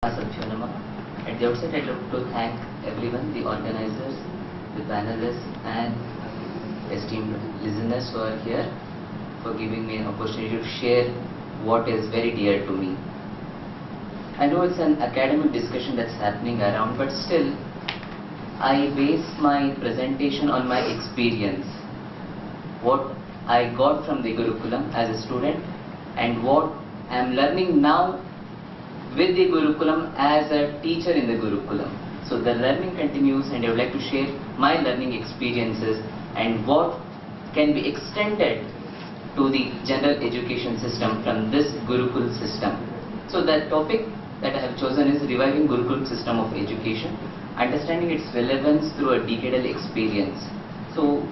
Sadhyo Namah. At the outset, I'd like to thank everyone, the organizers, the panelists, and esteemed listeners who are here for giving me an opportunity to share what is very dear to me. I know it's an academic discussion that's happening around, but still, I base my presentation on my experience, what I got from the Gurukulam as a student, and what I am learning now with the Gurukulam as a teacher in the Gurukulam. So the learning continues, and I would like to share my learning experiences and what can be extended to the general education system from this Gurukul system. So the topic that I have chosen is reviving Gurukul system of education, understanding its relevance through a decadal experience. So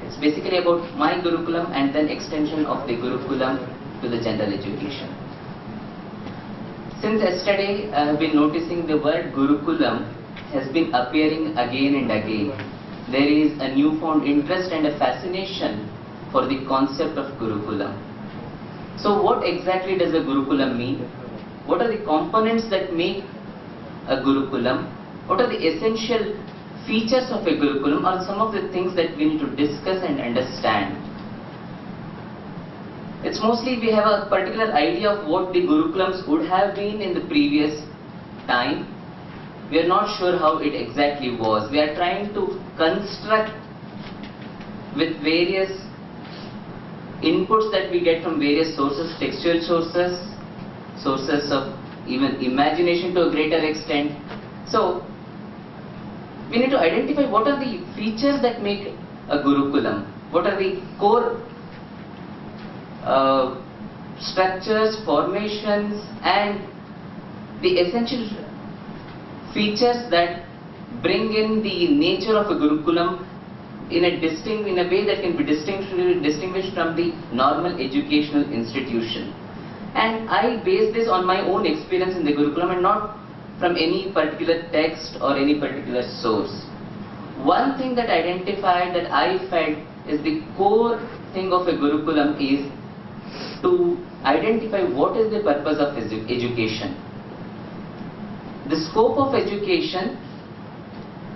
it's basically about my Gurukulam and then extension of the Gurukulam to the general education. Since yesterday, I have been noticing the word Gurukulam has been appearing again and again. There is a newfound interest and a fascination for the concept of Gurukulam. So what exactly does a Gurukulam mean? What are the components that make a Gurukulam? What are the essential features of a Gurukulam, or some of the things that we need to discuss and understand? It's mostly we have a particular idea of what the Gurukulams would have been in the previous time. We are not sure how it exactly was. We are trying to construct with various inputs that we get from various sources, textual sources, sources of even imagination to a greater extent. So we need to identify what are the features that make a Gurukulam, what are the core structures, formations, and the essential features that bring in the nature of a Gurukulam in a way that can be distinguished from the normal educational institution. And I base this on my own experience in the Gurukulam and not from any particular text or any particular source. One thing that I identified that I felt is the core thing of a Gurukulam is to identify what is the purpose of education. The scope of education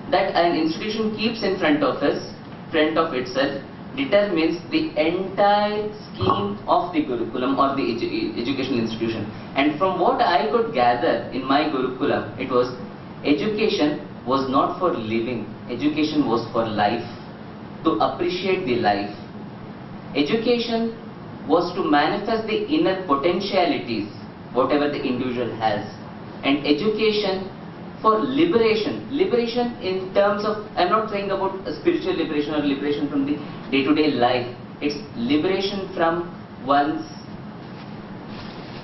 that an institution keeps in front of itself determines the entire scheme of the Gurukulam or the educational institution. And from what I could gather in my Gurukulam, it was education was not for living, education was for life, to appreciate the life. Education was to manifest the inner potentialities, whatever the individual has. And education for liberation. Liberation in terms of, I'm not saying about spiritual liberation or liberation from the day-to-day life. It's liberation from one's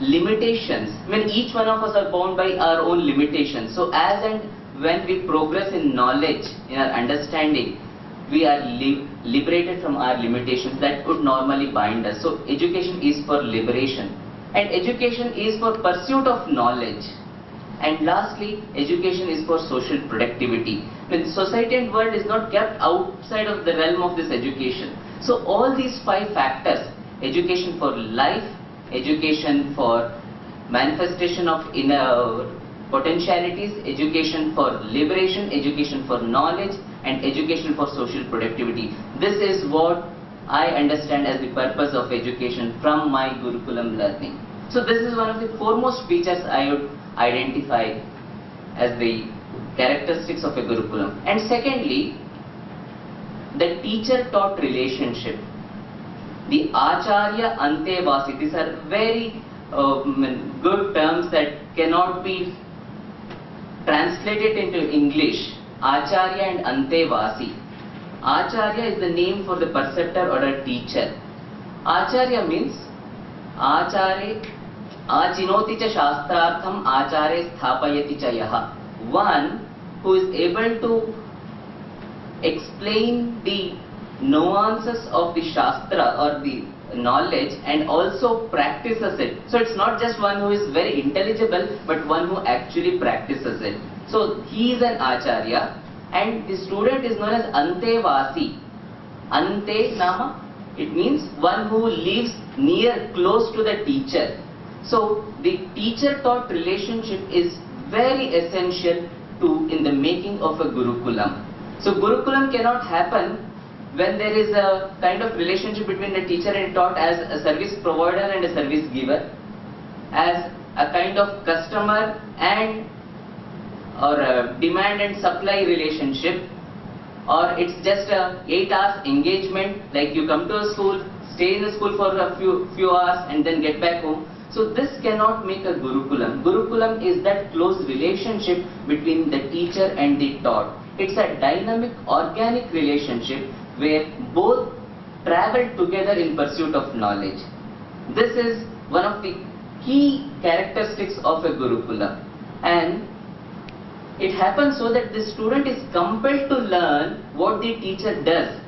limitations. I mean, each one of us are bound by our own limitations. So as and when we progress in knowledge, in our understanding, we are liberated from our limitations that would normally bind us. So education is for liberation, and education is for pursuit of knowledge. And lastly, education is for social productivity. When society and world is not kept outside of the realm of this education. So all these five factors, education for life, education for manifestation of inner potentialities, education for liberation, education for knowledge, and education for social productivity. This is what I understand as the purpose of education from my Gurukulam learning. So this is one of the foremost features I would identify as the characteristics of a Gurukulam. And secondly, the teacher-taught relationship. The Acharya Antevasi, these are very good terms that cannot be translated into English. Acharya and Antevasi. Acharya is the name for the preceptor or a teacher. Acharya means Acharya Achinoti cha shastrartham acharya sthapayati cha yaha. One who is able to explain the nuances of the shastra or the knowledge and also practices it. So it's not just one who is very intelligible, but one who actually practices it. So he is an Acharya, and the student is known as Antevasi. Ante nama, it means one who lives near, close to the teacher. So the teacher-taught relationship is very essential in the making of a Gurukulam. So Gurukulam cannot happen when there is a kind of relationship between the teacher and taught as a service provider and a service giver, as a kind of customer and or a demand and supply relationship, or it's just a 8 hours engagement, like you come to a school, stay in the school for a few hours and then get back home. So this cannot make a Gurukulam. Gurukulam is that close relationship between the teacher and the taught. It's a dynamic, organic relationship where both travel together in pursuit of knowledge. This is one of the key characteristics of a Gurukulam, and it happens so that the student is compelled to learn what the teacher does.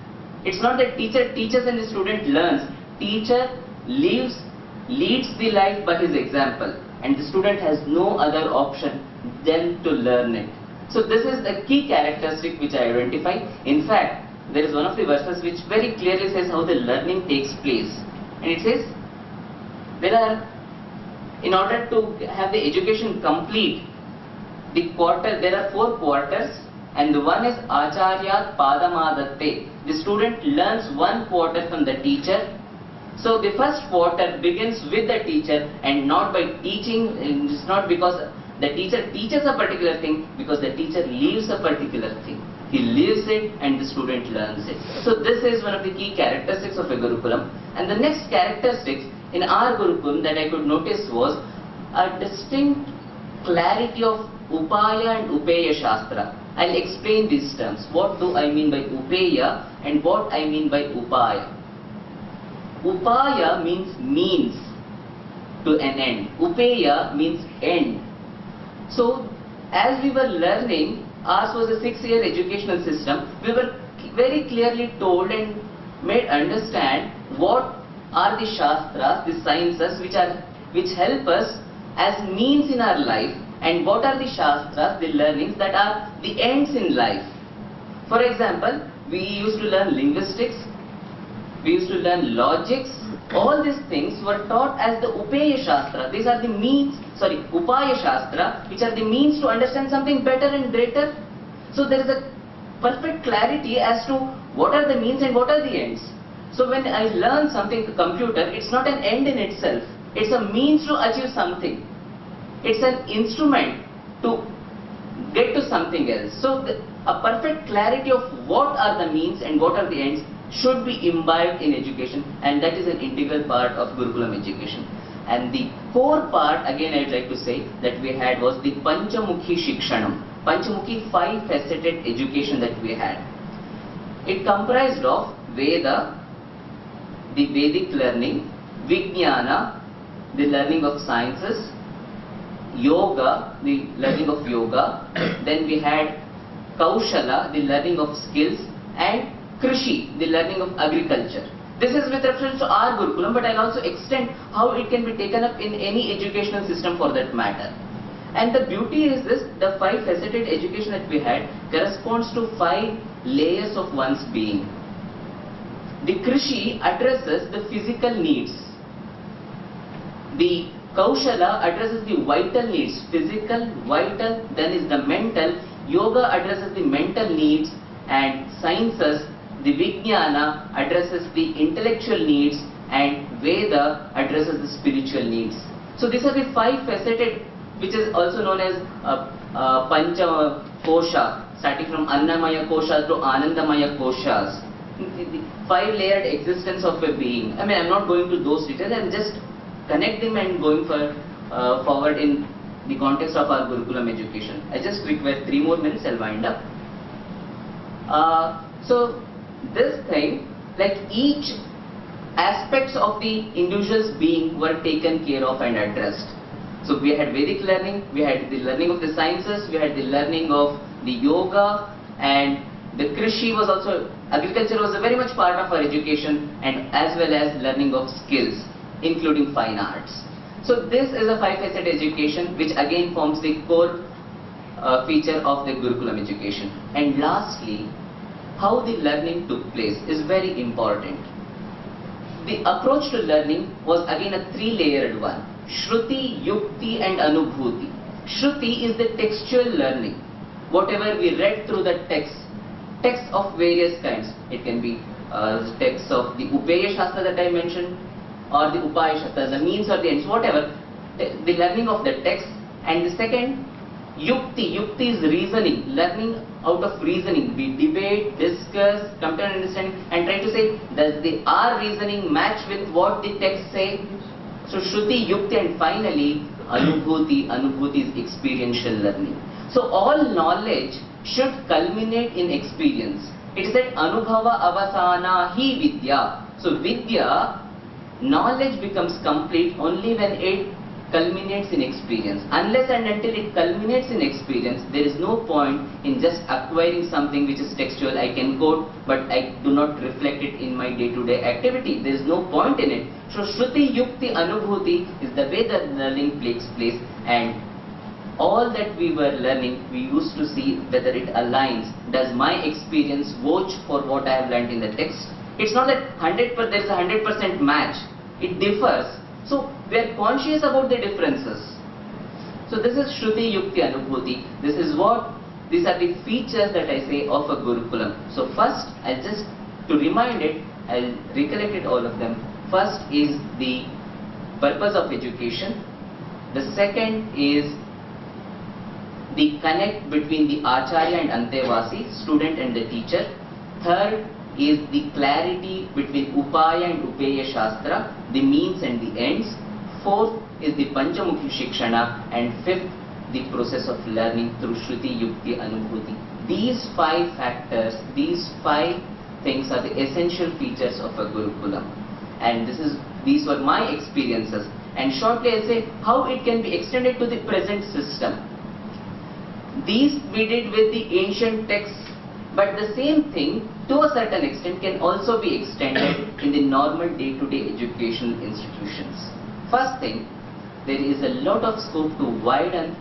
It's not that teacher teaches and the student learns. Teacher leads the life by his example, and the student has no other option than to learn it. So this is the key characteristic which I identify. In fact, there is one of the verses which very clearly says how the learning takes place, and it says in order to have the education complete, there are 4 quarters, and the one is Acharyat Padamadatte. The student learns 1 quarter from the teacher. So the first quarter begins with the teacher and not by teaching, and it's not because the teacher teaches a particular thing, because the teacher leaves a particular thing. He leaves it and the student learns it. So this is one of the key characteristics of a Gurukulam. And the next characteristics in our Gurukulam that I could notice was a distinct clarity of Upaya and Upeya Shastra. I'll explain these terms. What do I mean by Upeya and what I mean by Upaya? Upaya means to an end. Upeya means end. So as we were learning, ours was a 6-year educational system, we were very clearly told and made understand what are the Shastras, the sciences which help us as means in our life, and what are the Shastras, the learnings that are the ends in life. For example, we used to learn linguistics, we used to learn logics. All these things were taught as the Upeya Shastra. These are the means, Upaya Shastra, which are the means to understand something better and greater. So there is a perfect clarity as to what are the means and what are the ends. So when I learn something, computer, it's not an end in itself. It's a means to achieve something. It's an instrument to get to something else. So a perfect clarity of what are the means and what are the ends should be imbibed in education, and that is an integral part of Gurukulam education. And the core part, again I would like to say, that we had was the Panchamukhi Shikshanam. Panchamukhi, 5-faceted education that we had. It comprised of Veda, the Vedic learning, Vijnana, the learning of sciences, Yoga, the learning of yoga, then we had Kaushala, the learning of skills, and Krishi, the learning of agriculture. This is with reference to our Gurukulam, but I'll also extend how it can be taken up in any educational system for that matter. And the beauty is this, the 5-faceted education that we had corresponds to 5 layers of one's being. The Krishi addresses the physical needs. The Kaushala addresses the vital needs, physical, vital, then is the mental. Yoga addresses the mental needs, and sciences, the Vijnana addresses the intellectual needs, and Veda addresses the spiritual needs. So these are the 5-faceted, which is also known as Pancha Kosha, starting from Annamaya Kosha to Anandamaya Koshas. The 5-layered existence of a being. I mean, I'm not going to those details, I'm just connect them and going forward in the context of our Gurukulam education. I just require 3 more minutes, I'll wind up. So this thing, like each aspects of the individual's being were taken care of and addressed. So we had Vedic learning, we had the learning of the sciences, we had the learning of the yoga, and the Krishi was also, agriculture was a very much part of our education, and as well as learning of skills, including fine arts. So this is a 5-faceted education which again forms the core feature of the Gurukulam education. And lastly, how the learning took place is very important. The approach to learning was again a 3-layered one: Shruti, Yukti and Anubhuti. Shruti is the textual learning. Whatever we read through the texts of various kinds. It can be texts of the Upeya Shastra that I mentioned, or the Upaya Shastra, the means or the ends, whatever. The learning of the text. And the second, Yukti. Yukti is reasoning, learning out of reasoning. We debate, discuss, come to an understanding and try to say, does our reasoning match with what the text say? So Shruti, Yukti, and finally Anubhuti. Anubhuti is experiential learning. So all knowledge should culminate in experience. It is said Anubhava Avasana Hi Vidya. So Vidya, knowledge becomes complete only when it culminates in experience. Unless and until it culminates in experience, there is no point in just acquiring something which is textual. I can quote, but I do not reflect it in my day-to-day activity. There is no point in it. So Shruti, Yukti, Anubhuti is the way that learning takes place, and all that we were learning, we used to see whether it aligns. Does my experience vouch for what I have learned in the text? It's not that there is a 100% match. It differs. So we are conscious about the differences. So this is Shruti, Yukti, Anubhuti. These are the features that I say of a Gurukulam. So first, to remind it, I'll recollect it all of them. First is the purpose of education. The second is the connect between the Acharya and Antevasi, student and the teacher. Third is the clarity between Upaya and Upeya Shastra, the means and the ends. Fourth is the Panchamukhi Shikshana, and fifth, the process of learning through Shruti, Yukti, Anubhuti. These 5 factors, these 5 things are the essential features of a Gurukulam. And these were my experiences. And shortly I'll say how it can be extended to the present system. These we did with the ancient texts, but the same thing to a certain extent can also be extended in the normal day-to-day educational institutions. First thing, there is a lot of scope to widen